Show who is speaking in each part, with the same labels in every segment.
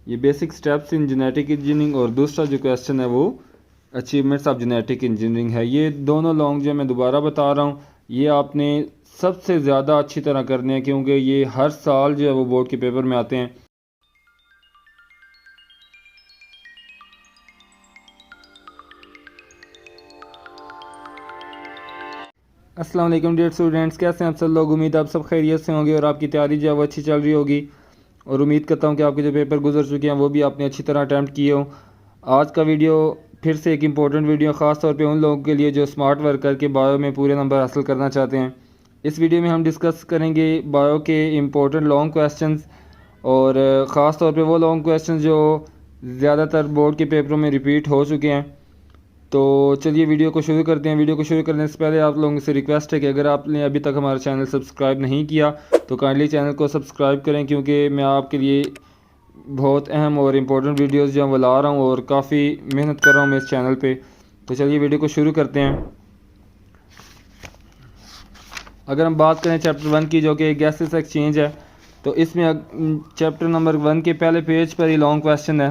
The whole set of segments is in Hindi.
Speaker 1: ये basic steps in genetic engineering और दूसरा जो क्वेश्चन है वो अचीवमेंट्स ऑफ जेनेटिक इंजीनियरिंग है। ये दोनों लॉन्ग जो मैं दोबारा बता रहा हूँ, ये आपने सबसे ज़्यादा अच्छी तरह करने हैं क्योंकि ये हर साल जो है वो बोर्ड के पेपर में आते हैं। अस्सलाम वालेकुम डियर स्टूडेंट्स, कैसे हैं आप सब लोग। उम्मीद आप सब खैरियत से होंगे और आपकी तैयारी जो है वो अच्छी चल रही होगी और उम्मीद करता हूं कि आपके जो पेपर गुजर चुके हैं वो भी आपने अच्छी तरह अटैम्प्ट किए हों। आज का वीडियो फिर से एक इम्पॉर्टेंट वीडियो, ख़ास तौर पे उन लोगों के लिए जो स्मार्ट वर्क करके बायो में पूरे नंबर हासिल करना चाहते हैं। इस वीडियो में हम डिस्कस करेंगे बायो के इम्पोर्टेंट लॉन्ग क्वेश्चंस और ख़ास तौर पे वो लॉन्ग क्वेश्चन जो ज़्यादातर बोर्ड के पेपरों में रिपीट हो चुके हैं। तो चलिए वीडियो को शुरू करते हैं। वीडियो को शुरू करने से पहले आप लोगों से रिक्वेस्ट है कि अगर आपने अभी तक हमारा चैनल सब्सक्राइब नहीं किया तो काइंडली चैनल को सब्सक्राइब करें, क्योंकि मैं आपके लिए बहुत अहम और इम्पोर्टेंट वीडियोस जो वो ला रहा हूँ और काफ़ी मेहनत कर रहा हूँ मैं इस चैनल पे। तो चलिए वीडियो को शुरू करते हैं। अगर हम बात करें चैप्टर 1 की, जो कि गैसेस एक्सचेंज है, तो इसमें चैप्टर नंबर 1 के पहले पेज पर ही लॉन्ग क्वेश्चन है,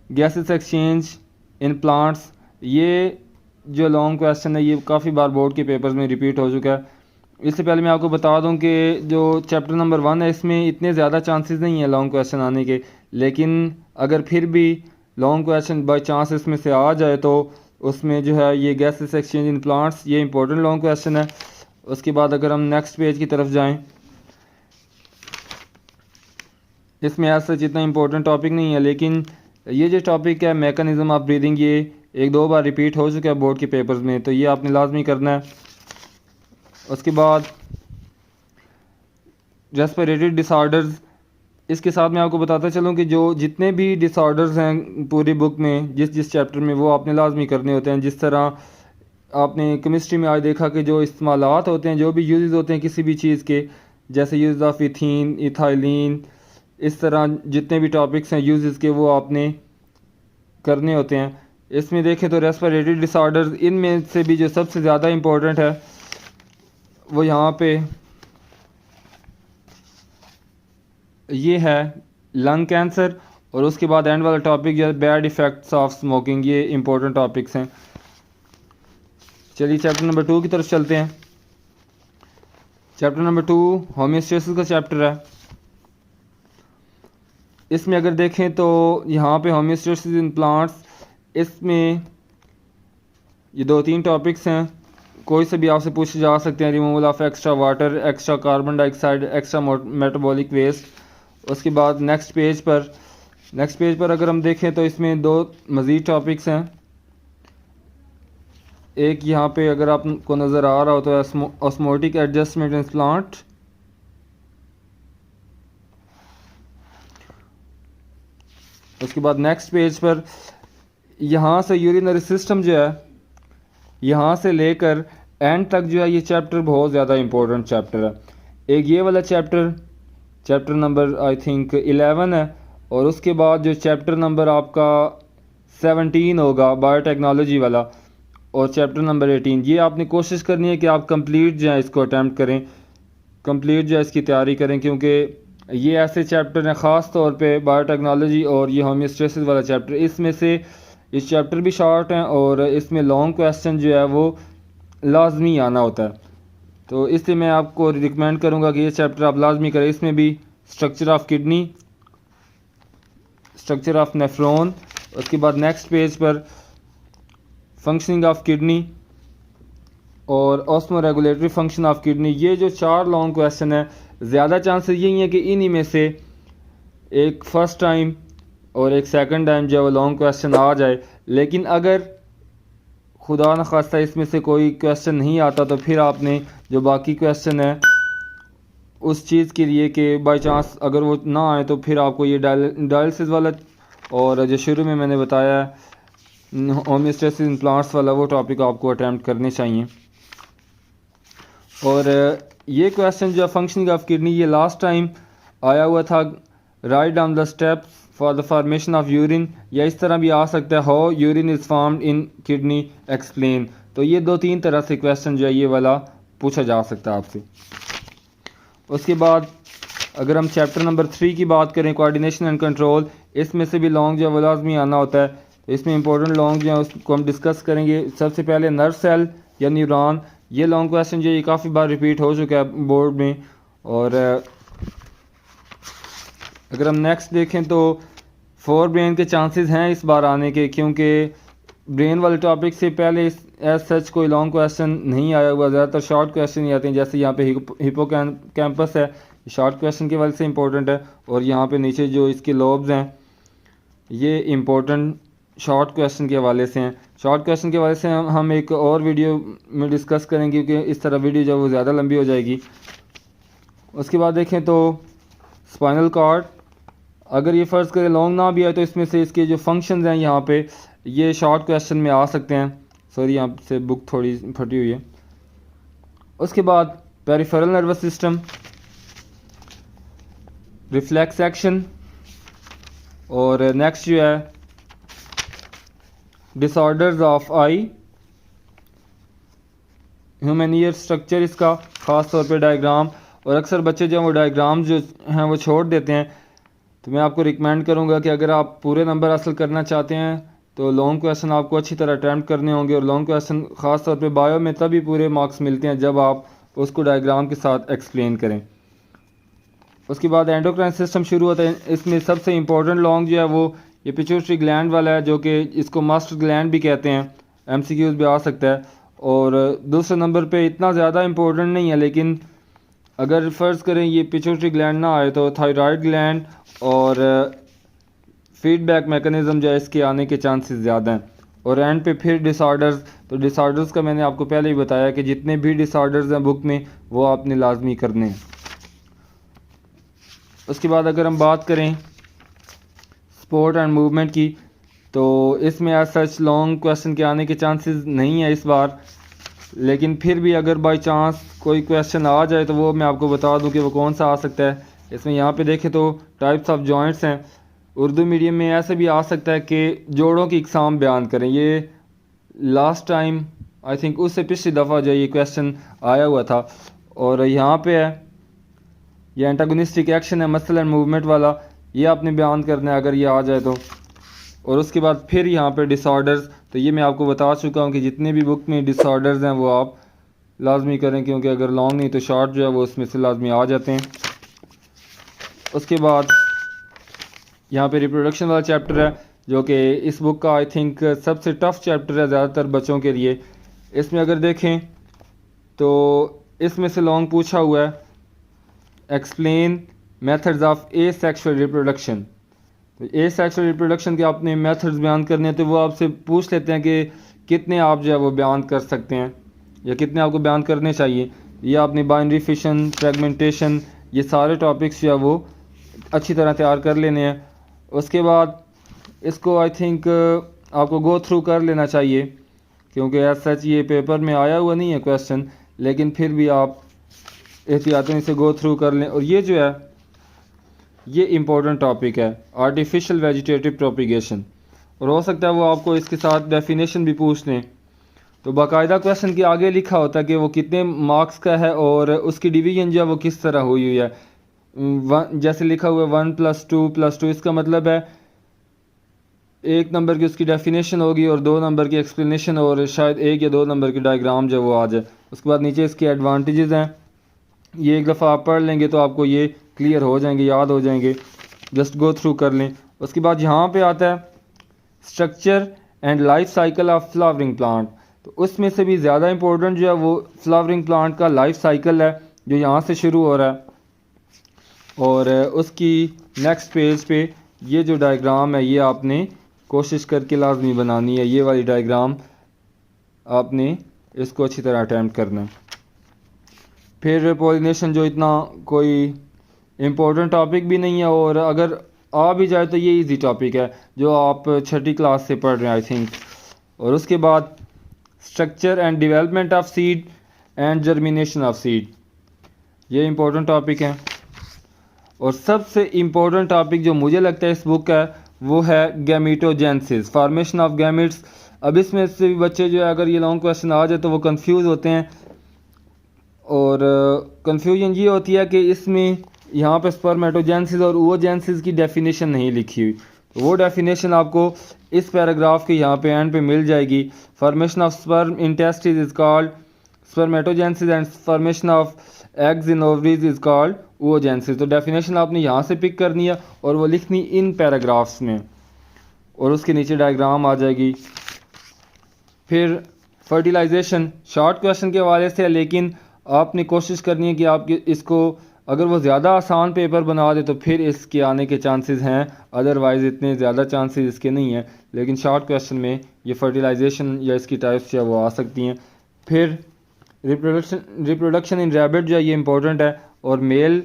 Speaker 1: गैसेस एक्सचेंज इन प्लांट्स। ये जो लॉन्ग क्वेश्चन है ये काफ़ी बार बोर्ड के पेपर्स में रिपीट हो चुका है। इससे पहले मैं आपको बता दूं कि जो चैप्टर नंबर 1 है इसमें इतने ज़्यादा चांसेस नहीं है लॉन्ग क्वेश्चन आने के, लेकिन अगर फिर भी लॉन्ग क्वेश्चन बाई चांस इसमें से आ जाए तो उसमें जो है ये गैसेस एक्सचेंज इन प्लांट्स ये इंपॉर्टेंट लॉन्ग क्वेश्चन है। उसके बाद अगर हम नेक्स्ट पेज की तरफ जाएँ, इसमें ऐसा जितना इंपॉर्टेंट टॉपिक नहीं है, लेकिन ये जो टॉपिक है मैकेनिज्म ऑफ ब्रीदिंग, ये एक दो बार रिपीट हो चुका है बोर्ड के पेपर्स में, तो ये आपने लाजमी करना है। उसके बाद रेस्पिरेटरी डिसऑर्डर्स, इसके साथ मैं आपको बताता चलूँ कि जो जितने भी डिसऑर्डर्स हैं पूरी बुक में जिस चैप्टर में, वो आपने लाजमी करने होते हैं। जिस तरह आपने केमिस्ट्री में आज देखा कि जो इस्तेमालात होते हैं, जो भी यूज़ होते हैं किसी भी चीज़ के, जैसे यूज़ ऑफ इथीन, इथाइलिन, इस तरह जितने भी टॉपिक्स हैं यूज़ के, वो आपने करने होते हैं। इसमें देखें तो रेस्पिरेटरी डिसऑर्डर्स, इनमें से भी जो सबसे ज़्यादा इम्पोर्टेंट है वो यहाँ पे ये है लंग कैंसर, और उसके बाद एंड वाला टॉपिक जो है बैड इफ़ेक्ट्स ऑफ स्मोकिंग। ये इम्पोर्टेंट टॉपिक्स हैं। चलिए चैप्टर नंबर 2 की तरफ चलते हैं। चैप्टर नंबर 2 होमियोस्टेसिस का चैप्टर है। इसमें अगर देखें तो यहाँ पे होमियोस्टेसिस इन प्लांट्स, इसमें ये 2-3 टॉपिक्स हैं, कोई से भी आपसे पूछे जा सकते हैं। Removal of extra water, extra carbon dioxide, extra metabolic waste. उसके बाद नेक्स्ट पेज पर अगर हम देखें तो इसमें 2 मज़ीद टॉपिक्स हैं। एक यहाँ पे अगर आपको नज़र आ रहा हो तो ऑस्मोटिक एडजस्टमेंट इन प्लांट, उसके बाद नेक्स्ट पेज पर यहाँ से यूरिनरी सिस्टम जो है, यहाँ से लेकर एंड तक जो है ये चैप्टर बहुत ज़्यादा इम्पोर्टेंट चैप्टर है। एक ये वाला चैप्टर नंबर आई थिंक 11 है, और उसके बाद जो चैप्टर नंबर आपका 17 होगा बायोटेक्नोलॉजी वाला, और चैप्टर नंबर 18। ये आपने कोशिश करनी है कि आप कंप्लीट जो है इसको अटैम्प्ट करें, कंप्लीट जो है इसकी तैयारी करें, क्योंकि ये ऐसे चैप्टर हैं ख़ास तौर पे बायोटेक्नोलॉजी और ये होमियोस्टेसिस वाला चैप्टर, इसमें से इस चैप्टर भी शॉर्ट हैं और इसमें लॉन्ग क्वेश्चन जो है वो लाजमी आना होता है। तो इसलिए मैं आपको रिकमेंड करूँगा कि ये चैप्टर आप लाजमी करें। इसमें भी structure of kidney, structure of nephron, उसके बाद नेक्स्ट पेज पर फंक्शनिंग ऑफ किडनी और osmo regulatory function of kidney. ये जो 4 लॉन्ग क्वेश्चन है, ज़्यादा चांसेस यही है कि इन्हीं में से एक फ़र्स्ट टाइम और एक सेकंड टाइम जो है वो लॉन्ग क्वेश्चन आ जाए। लेकिन अगर खुदा न खास्ता इसमें से कोई क्वेश्चन नहीं आता तो फिर आपने जो बाकी क्वेश्चन है उस चीज़ के लिए कि बाई चांस अगर वो ना आए तो फिर आपको ये डायलिसिस वाला और जो शुरू में मैंने बताया होमियोस्टेसिस इन प्लांट्स वाला वो टॉपिक आपको अटैम्प्ट करने चाहिए। और ये क्वेश्चन जो फंक्शनिंग ऑफ किडनी, ये लास्ट टाइम आया हुआ था, write down the steps for the formation of urine, या इस तरह भी आ सकता है how urine is formed in kidney explain. तो ये 2-3 तरह से क्वेश्चन जो है ये वाला पूछा जा सकता है आपसे। उसके बाद अगर हम चैप्टर नंबर 3 की बात करें, कोऑर्डिनेशन एंड कंट्रोल, इसमें से भी लॉन्ग जो है वो लाजमी आना होता है। तो इसमें इंपॉर्टेंट लॉन्ग जो है उसको हम डिस्कस करेंगे। सबसे पहले नर्व सेल या न्यूरॉन, ये लॉन्ग क्वेश्चन जो ये काफ़ी बार रिपीट हो चुका है बोर्ड में। और अगर हम नेक्स्ट देखें तो फोर ब्रेन के चांसेस हैं इस बार आने के, क्योंकि ब्रेन वाले टॉपिक से पहले एज सच कोई लॉन्ग क्वेश्चन नहीं आया हुआ, ज़्यादातर शॉर्ट क्वेश्चन ही आते हैं। जैसे यहाँ पे हिपोकैम्पस है, शॉर्ट क्वेश्चन की वजह से इंपॉर्टेंट है, और यहाँ पे नीचे जो इसके लोब्स हैं ये इंपॉर्टेंट शॉर्ट क्वेश्चन के हवाले से हैं। शॉर्ट क्वेश्चन के हवाले से हम एक और वीडियो में डिस्कस करेंगे, क्योंकि इस तरह वीडियो जो वो ज़्यादा लंबी हो जाएगी। उसके बाद देखें तो स्पाइनल कॉर्ड, अगर ये फ़र्ज़ करें लॉन्ग ना भी आए तो इसमें से इसके जो फंक्शंस हैं यहाँ पे ये शॉर्ट क्वेश्चन में आ सकते हैं। सॉरी यहाँ से बुक थोड़ी फटी हुई है। उसके बाद peripheral nervous system, reflex action, और नेक्स्ट जो है disorders of I, human ear structure इसका, ख़ास तौर पे डायग्राम। और अक्सर बच्चे जो वो डायग्राम जो हैं वो छोड़ देते हैं, तो मैं आपको रिकमेंड करूंगा कि अगर आप पूरे नंबर हासिल करना चाहते हैं तो लॉन्ग क्वेश्चन आपको अच्छी तरह अटैम्प्ट करने होंगे। और लॉन्ग क्वेश्चन ख़ास तौर पे बायो में तभी पूरे मार्क्स मिलते हैं जब आप उसको डायग्राम के साथ एक्सप्लेन करें। उसके बाद एंडोक्राइन सिस्टम शुरू होता है। इसमें सबसे इम्पोर्टेंट लॉन्ग जो है वो ये पिट्यूटरी ग्लैंड वाला है, जो कि इसको मास्टर ग्लैंड भी कहते हैं, MCQs भी आ सकता है। और दूसरे नंबर पे इतना ज़्यादा इम्पोर्टेंट नहीं है, लेकिन अगर फ़र्ज़ करें ये पिट्यूटरी ग्लैंड ना आए तो थायराइड ग्लैंड और फीडबैक मैकेनिज़्म जो है इसके आने के चांसेस ज़्यादा हैं। और एंड पे फिर डिसऑर्डर्स, तो डिसऑर्डर्स का मैंने आपको पहले ही बताया कि जितने भी डिसऑर्डर्स हैं बुक में वो आपने लाजमी करने हैं। उसके बाद अगर हम बात करें स्पोर्ट एंड मूवमेंट की, तो इसमें एज सच लॉन्ग क्वेश्चन के आने के चांसेस नहीं है इस बार, लेकिन फिर भी अगर बाई चांस कोई क्वेश्चन आ जाए तो वो मैं आपको बता दूं कि वो कौन सा आ सकता है। इसमें यहाँ पे देखें तो टाइप्स ऑफ जॉइंट्स हैं। उर्दू मीडियम में ऐसे भी आ सकता है कि जोड़ों की इकसाम बयान करें। ये लास्ट टाइम आई थिंक उससे पिछली दफ़ा जो ये क्वेश्चन आया हुआ था। और यहाँ पे है ये एंटागोनिस्टिक एक्शन है, मसल एंड मूवमेंट वाला, ये आपने बयान करना है अगर ये आ जाए तो। और उसके बाद फिर यहाँ पे डिसऑर्डर्स, तो ये मैं आपको बता चुका हूँ कि जितने भी बुक में डिसऑर्डर्स हैं वो आप लाजमी करें, क्योंकि अगर लॉन्ग नहीं तो शॉर्ट जो है वो उसमें से लाजमी आ जाते हैं। उसके बाद यहाँ पे रिप्रोडक्शन वाला चैप्टर है, जो कि इस बुक का आई थिंक सबसे टफ चैप्टर है ज़्यादातर बच्चों के लिए। इसमें अगर देखें तो इसमें से लॉन्ग पूछा हुआ है explain methods of A sexual reproduction. तो ए सेक्शुअल रिप्रोडक्शन के आपने मेथड्स बयान करने हैं, तो वो आपसे पूछ लेते हैं कि कितने आप जो है वो बयान कर सकते हैं या कितने आपको बयान करने चाहिए। ये आपने बाइनरी फिशन, फ्रेगमेंटेशन, ये सारे टॉपिक्स जो है वो अच्छी तरह तैयार कर लेने हैं। उसके बाद इसको आई थिंक आपको गो थ्रू कर लेना चाहिए, क्योंकि एज सच ये पेपर में आया हुआ नहीं है क्वेश्चन, लेकिन फिर भी आप एहतियातन इसे गो थ्रू कर लें। और ये जो है ये इम्पोर्टेंट टॉपिक है, आर्टिफिशियल वेजिटेटिव प्रोपिगेशन, और हो सकता है वो आपको इसके साथ डेफिनेशन भी पूछ लें। तो बाकायदा क्वेश्चन के आगे लिखा होता है कि वो कितने मार्क्स का है और उसकी डिवीजन जो है वो किस तरह हुई हुई है। जैसे लिखा हुआ है 1 + 2 इसका मतलब है 1 नंबर की उसकी डेफिनेशन होगी और 2 नंबर की एक्सप्लेनेशन, और शायद 1 या 2 नंबर की डायग्राम जो वो आ जाए। उसके बाद नीचे इसके एडवांटेजेस हैं, ये एक दफ़ा आप पढ़ लेंगे तो आपको ये क्लियर हो जाएंगे, याद हो जाएंगे, जस्ट गो थ्रू कर लें। उसके बाद यहाँ पे आता है structure and life cycle of flowering plant. तो उसमें से भी ज़्यादा इंपॉर्टेंट जो है वो फ्लावरिंग प्लांट का लाइफ साइकिल है, जो यहाँ से शुरू हो रहा है। और उसकी नेक्स्ट पेज पे ये जो डायग्राम है ये आपने कोशिश करके लाजमी बनानी है। ये वाली डायग्राम आपने इसको अच्छी तरह अटैम्प्ट करना है। फिर पॉलिनेशन जो इतना कोई इम्पोर्टेंट टॉपिक भी नहीं है, और अगर आ भी जाए तो ये इजी टॉपिक है जो आप 6ठी क्लास से पढ़ रहे हैं आई थिंक। और उसके बाद structure and development of seed and germination of seed, ये इम्पोर्टेंट टॉपिक है। और सबसे इम्पोर्टेंट टॉपिक जो मुझे लगता है इस बुक का वो है गैमीटोजेनेसिस, फॉर्मेशन ऑफ गैमिट्स। अब इसमें से भी बच्चे जो है अगर ये लॉन्ग क्वेश्चन आ जाए तो वो कंफ्यूज होते हैं, और कंफ्यूजन ये होती है कि इसमें यहाँ पे स्पर्मेटोजेनेसिस और oogenesis की डेफिनेशन नहीं लिखी हुई, तो वो डेफिनेशन आपको इस पैराग्राफ के यहाँ पे एंड पे मिल जाएगी। Formation of sperm in testis is called spermatogenesis and formation of eggs in ovaries is called oogenesis। तो डेफिनेशन आपने यहाँ से पिक करनी है और वो लिखनी इन पैराग्राफ्स में, और उसके नीचे डायग्राम आ जाएगी। फिर फर्टिलाइजेशन शॉर्ट क्वेश्चन के हवाले से है, लेकिन आपने कोशिश करनी है कि आप इसको अगर वो ज़्यादा आसान पेपर बना दे तो फिर इसके आने के चांसेस हैं, अदरवाइज़ इतने ज़्यादा चांसेस इसके नहीं हैं। लेकिन शॉर्ट क्वेश्चन में ये फर्टिलाइजेशन या इसकी टाइप्स जो है वो आ सकती हैं। फिर रिप्रोडक्शन इन रैबिट जो है ये इंपॉर्टेंट है, और मेल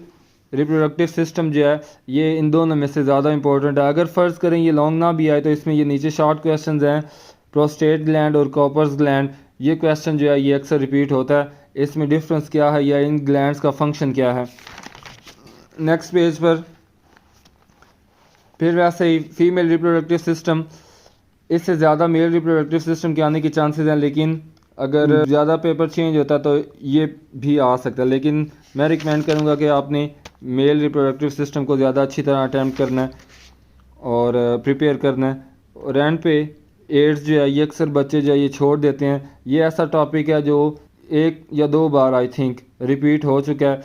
Speaker 1: रिप्रोडक्टिव सिस्टम जो है ये इन दोनों में से ज़्यादा इंपॉर्टेंट है। अगर फ़र्ज़ करें ये लॉन्ग ना भी आए तो इसमें ये नीचे शॉर्ट क्वेश्चन हैं, प्रोस्टेट ग्लैंड और कॉपर्स ग्लैंड, ये क्वेश्चन जो है ये अक्सर रिपीट होता है, इसमें डिफरेंस क्या है या इन ग्लैंड्स का फंक्शन क्या है। नेक्स्ट पेज पर फिर वैसे ही फीमेल रिप्रोडक्टिव सिस्टम, इससे ज़्यादा मेल रिप्रोडक्टिव सिस्टम के आने के चांसेस हैं, लेकिन अगर ज़्यादा पेपर चेंज होता तो ये भी आ सकता है। लेकिन मैं रिकमेंड करूँगा कि आपने मेल रिप्रोडक्टिव सिस्टम को ज़्यादा अच्छी तरह अटैम्प्ट करना है और प्रिपेयर करना है। और एंड पे एड्स जो है ये अक्सर बच्चे जो है ये छोड़ देते हैं। ये ऐसा टॉपिक है जो 1 या 2 बार आई थिंक रिपीट हो चुका है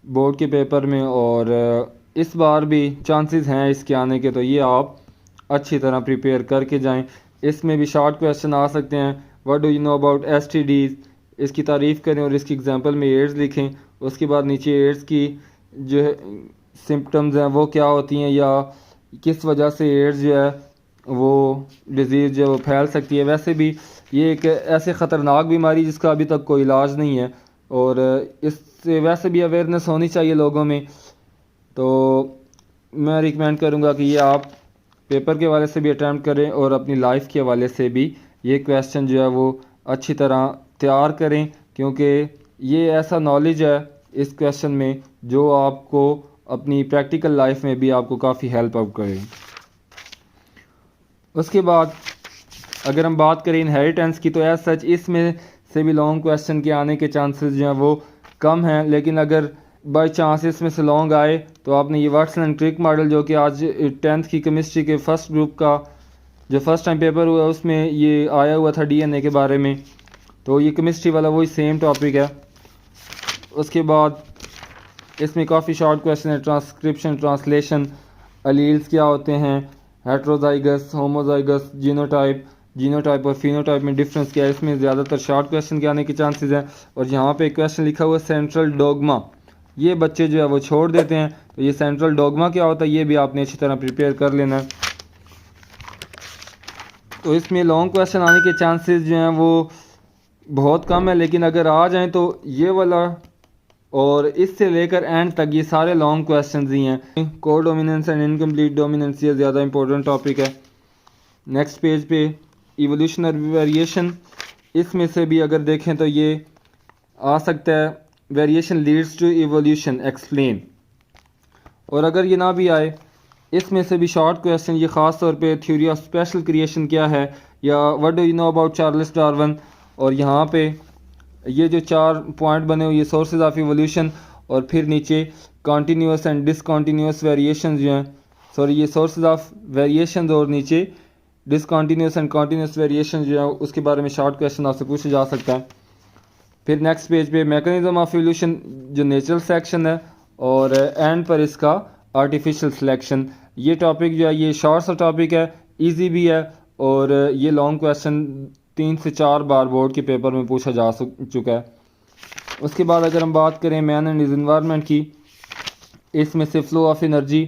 Speaker 1: बोर्ड के पेपर में, और इस बार भी चांसेस हैं इसके आने के, तो ये आप अच्छी तरह प्रिपेयर करके जाएं। इसमें भी शॉर्ट क्वेश्चन आ सकते हैं। What do you know about STDs, इसकी तारीफ़ करें और इसकी एग्जांपल में एड्स लिखें। उसके बाद नीचे एड्स की जो है सिम्टम्स हैं वो क्या होती हैं या किस वजह से एड्स जो है वो डिज़ीज़ जो है वो फैल सकती है। वैसे भी ये एक ऐसे ख़तरनाक बीमारी जिसका अभी तक कोई इलाज नहीं है, और इससे वैसे भी अवेयरनेस होनी चाहिए लोगों में। तो मैं रिकमेंड करूँगा कि ये आप पेपर के हवाले से भी अटैम्प्ट करें और अपनी लाइफ के हवाले से भी ये क्वेश्चन जो है वो अच्छी तरह तैयार करें, क्योंकि ये ऐसा नॉलेज है इस क्वेश्चन में जो आपको अपनी प्रैक्टिकल लाइफ में भी आपको काफ़ी हेल्प आउट करे। उसके बाद अगर हम बात करें इनहेरिटेंस की, तो एज सच इसमें से भी लॉन्ग क्वेश्चन के आने के चांसेस जो हैं वो कम हैं, लेकिन अगर बाई चांस इसमें से लॉन्ग आए तो आपने ये वाटसन एंड क्रिक मॉडल जो कि आज 10th की केमिस्ट्री के फर्स्ट ग्रुप का जो फर्स्ट टाइम पेपर हुआ उसमें ये आया हुआ था DNA के बारे में, तो ये केमिस्ट्री वाला वही सेम टॉपिक है। उसके बाद इसमें काफ़ी शॉर्ट क्वेश्चन है, ट्रांसक्रिप्शन, ट्रांसलेशन, अलील्स क्या होते हैं, हेट्रोजाइगस, होमोजाइगस, जीनोटाइप और फिनोटाइप में डिफरेंस क्या है। इसमें ज़्यादातर शॉर्ट क्वेश्चन के आने के चांसेस हैं। और यहाँ पे एक क्वेश्चन लिखा हुआ है सेंट्रल डोगमा, ये बच्चे जो है वो छोड़ देते हैं, तो ये सेंट्रल डोगमा क्या होता है ये भी आपने अच्छी तरह प्रिपेयर कर लेना है। तो इसमें लॉन्ग क्वेश्चन आने के चांसेस जो हैं वो बहुत कम है, लेकिन अगर आ जाएं तो ये वाला और इससे लेकर एंड तक ये सारे लॉन्ग क्वेश्चंस ही हैं। को डोमिनेंस एंड इनकम्प्लीट डोमिनेंस ये ज़्यादा इंपॉर्टेंट टॉपिक है। नेक्स्ट पेज पे इवोल्यूशनरी वेरिएशन, इसमें से भी अगर देखें तो ये आ सकता है variation leads to evolution explain. और अगर ये ना भी आए इसमें से भी शॉर्ट क्वेश्चन ये ख़ास तौर पे थ्योरी ऑफ स्पेशल क्रिएशन क्या है, या what do you know about Charles Darwin. और यहाँ पे ये जो 4 पॉइंट बने हुए ये सोर्सेज ऑफ इवोल्यूशन, और फिर नीचे कॉन्टीन्यूस एंड डिसकॉन्टीन्यूस वेरिएशन जो हैं, सॉरी ये सोर्सेज ऑफ वेरिएशन और नीचे डिसकॉन्टीन्यूस एंड कॉन्टीन्यूस वेरिएशन जो है उसके बारे में शॉर्ट क्वेश्चन आपसे पूछा जा सकता है। फिर नेक्स्ट पेज पे मैकेनिज्म ऑफ इवोल्यूशन जो नेचुरल सेक्शन है, और एंड पर इसका आर्टिफिशियल सिलेक्शन। ये टॉपिक जो है ये शॉर्ट सा टॉपिक है, इजी भी है, और ये लॉन्ग क्वेश्चन 3 से 4 बार बोर्ड के पेपर में पूछा जा चुका है। उसके बाद अगर हम बात करें मैन एंड हिज एनवायरनमेंट की, इसमें से flow of energy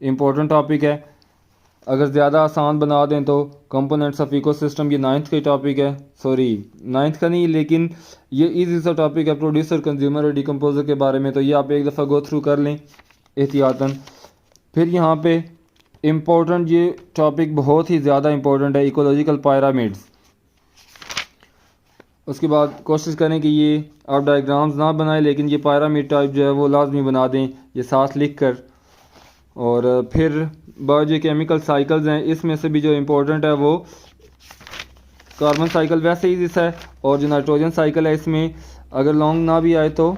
Speaker 1: important topic है। अगर ज़्यादा आसान बना दें तो कंपोनेंट्स ऑफ इकोसिस्टम ये 9th का टॉपिक है, सॉरी 9th का नहीं लेकिन ये इजी सा टॉपिक है प्रोड्यूसर, कंज्यूमर और डिकम्पोजर के बारे में, तो ये आप एक दफ़ा गो थ्रू कर लें एहतियातन। फिर यहाँ पे इम्पोर्टेंट ये टॉपिक बहुत ही ज़्यादा इम्पोर्टेंट है, इकोलॉजिकल पिरामिड्स। उसके बाद कोशिश करें कि ये आप डायग्राम्स ना बनाएं, लेकिन ये पिरामिड टाइप जो है वो लाजमी बना दें ये साथ लिख कर। और फिर बायोकेमिकल साइकिल्स हैं, इसमें से भी जो इम्पोर्टेंट है वो कार्बन साइकिल वैसे ही है, और जो नाइट्रोजन साइकिल है इसमें अगर लॉन्ग ना भी आए तो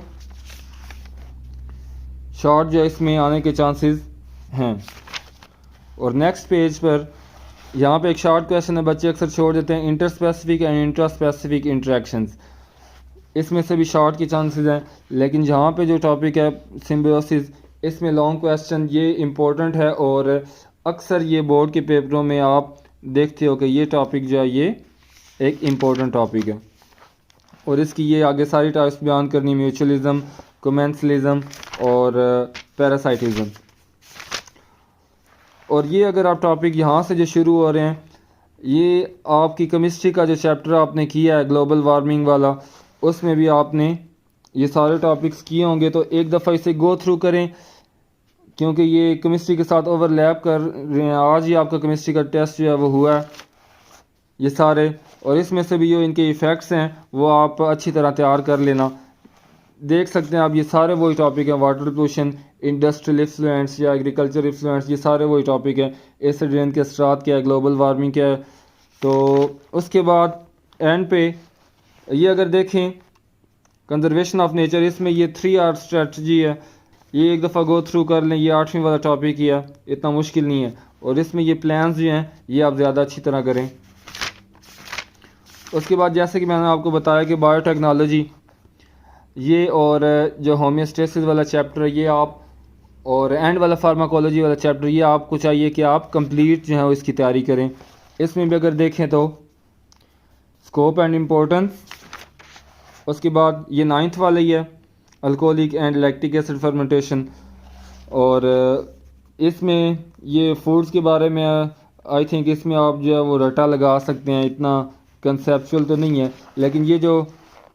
Speaker 1: शॉर्ट जो है इसमें आने के चांसेस हैं। और नेक्स्ट पेज पर यहाँ पे एक शॉर्ट क्वेश्चन है, बच्चे अक्सर छोड़ देते हैं, inter specific and intra specific interactions. इसमें से भी शॉर्ट के चांसेस हैं, लेकिन यहाँ पे जो टॉपिक है सिम्बियोसिस, इसमें लॉन्ग क्वेश्चन ये इम्पोर्टेंट है और अक्सर ये बोर्ड के पेपरों में आप देखते हो कि ये टॉपिक जो है ये एक इम्पोर्टेंट टॉपिक है। और इसकी ये आगे सारी टाइप्स बयान करनी, म्यूचुअलिज्म, कोमेंसलिज्म और पैरासाइटिज्म। और ये अगर आप टॉपिक यहाँ से जो शुरू हो रहे हैं, ये आपकी केमिस्ट्री का जो चैप्टर आपने किया है ग्लोबल वार्मिंग वाला, उसमें भी आपने ये सारे टॉपिक्स किए होंगे, तो एक दफ़ा इसे गो थ्रू करें क्योंकि ये केमिस्ट्री के साथ ओवरलैप कर रहे हैं। आज ही आपका केमिस्ट्री का टेस्ट जो है वो हुआ है ये सारे, और इसमें से भी जो इनके इफ़ेक्ट्स हैं वो आप अच्छी तरह तैयार कर लेना। देख सकते हैं आप ये सारे वही टॉपिक हैं, वाटर पोल्यूशन, इंडस्ट्रियल इफ्लुएंस या एग्रीकल्चर इफ्लुएंस, ये सारे वही टॉपिक हैं। एसिड रेन के असरात क्या है, ग्लोबल वार्मिंग क्या है। तो उसके बाद एंड पे ये अगर देखें कंजर्वेशन ऑफ नेचर, इसमें ये 3R स्ट्रेटजी है, ये एक दफ़ा गो थ्रू कर लें। ये 8वीं वाला टॉपिक ही है, इतना मुश्किल नहीं है। और इसमें ये प्लान्स जो हैं ये आप ज़्यादा अच्छी तरह करें। उसके बाद जैसे कि मैंने आपको बताया कि बायोटेक्नोलॉजी ये, और जो होम्योस्टेसिस वाला चैप्टर है ये आप, और एंड वाला फार्माकोलॉजी वाला चैप्टर ये आपको चाहिए कि आप कंप्लीट जो है इसकी तैयारी करें। इसमें भी अगर देखें तो स्कोप एंड इम्पोर्टेंस, उसके बाद ये 9th वाला ही है, alcoholic and lactic acid fermentation. और इसमें ये फूड्स के बारे में आई थिंक इसमें आप जो है वो रटा लगा सकते हैं, इतना कंसेप्चुअल तो नहीं है। लेकिन ये जो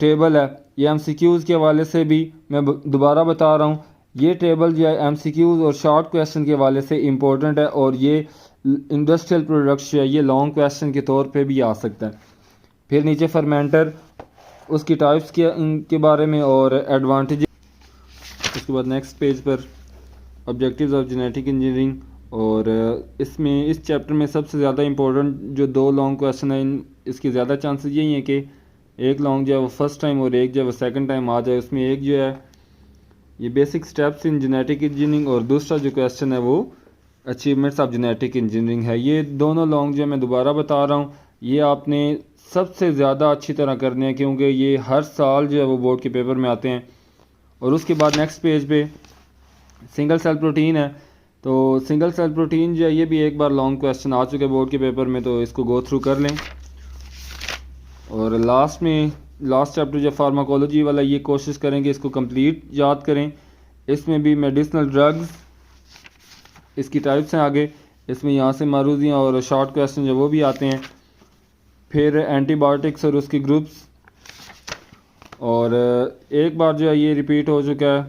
Speaker 1: टेबल है ये MCQs के हवाले से भी मैं दोबारा बता रहा हूँ, ये टेबल जो है MCQs और शॉर्ट क्वेश्चन के हवाले से इम्पोर्टेंट है। और ये इंडस्ट्रियल प्रोडक्ट्स जो है ये लॉन्ग क्वेश्चन के तौर पे भी आ सकता है। फिर नीचे फर्मेंटर, उसकी टाइप्स के बारे में और एडवांटेज। उसके बाद नेक्स्ट पेज पर ऑब्जेक्टिव्स ऑफ जेनेटिक इंजीनियरिंग, और इसमें इस चैप्टर में सबसे ज़्यादा इम्पोर्टेंट जो 2 लॉन्ग क्वेश्चन हैं, इसके ज़्यादा चांसेस यही हैं कि एक लॉन्ग जो है वो फर्स्ट टाइम और एक जो है वो सेकंड टाइम आ जाए। उसमें एक जो है ये basic steps in genetic engineering, और दूसरा जो क्वेश्चन है वो अचीवमेंट्स ऑफ जेनेटिक इंजीनियरिंग है। ये दोनों लॉन्ग जो है मैं दोबारा बता रहा हूँ, ये आपने सबसे ज़्यादा अच्छी तरह करने हैं क्योंकि ये हर साल जो है वो बोर्ड के पेपर में आते हैं। और उसके बाद नेक्स्ट पेज पे सिंगल सेल प्रोटीन है, तो सिंगल सेल प्रोटीन जो है ये भी एक बार लॉन्ग क्वेश्चन आ चुके बोर्ड के पेपर में, तो इसको गो थ्रू कर लें। और लास्ट चैप्टर जो फार्माकोलॉजी वाला, ये कोशिश करेंगे इसको कंप्लीट याद करें। इसमें भी मेडिसिनल ड्रग्स, इसकी टाइप्स हैं आगे, इसमें यहाँ से मारूजियाँ और शॉर्ट क्वेश्चन जो वो भी आते हैं। फिर एंटीबायोटिक्स और उसके ग्रुप्स, और एक बार जो है ये रिपीट हो चुका है,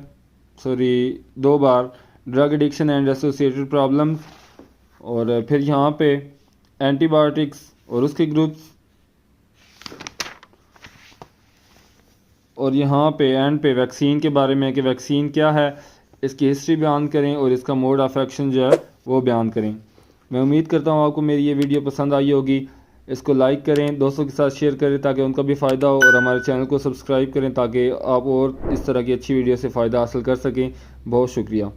Speaker 1: sorry 2 bar, drug addiction and associated problems. और फिर यहाँ पे एंटीबायोटिक्स और उसके ग्रुप्स, और यहाँ पे एंड पे वैक्सीन के बारे में कि वैक्सीन क्या है, इसकी हिस्ट्री बयान करें और इसका मोड ऑफ एक्शन जो है वो बयान करें। मैं उम्मीद करता हूँ आपको मेरी ये वीडियो पसंद आई होगी। इसको लाइक करें, दोस्तों के साथ शेयर करें ताकि उनका भी फ़ायदा हो, और हमारे चैनल को सब्सक्राइब करें ताकि आप और इस तरह की अच्छी वीडियो से फ़ायदा हासिल कर सकें। बहुत शुक्रिया।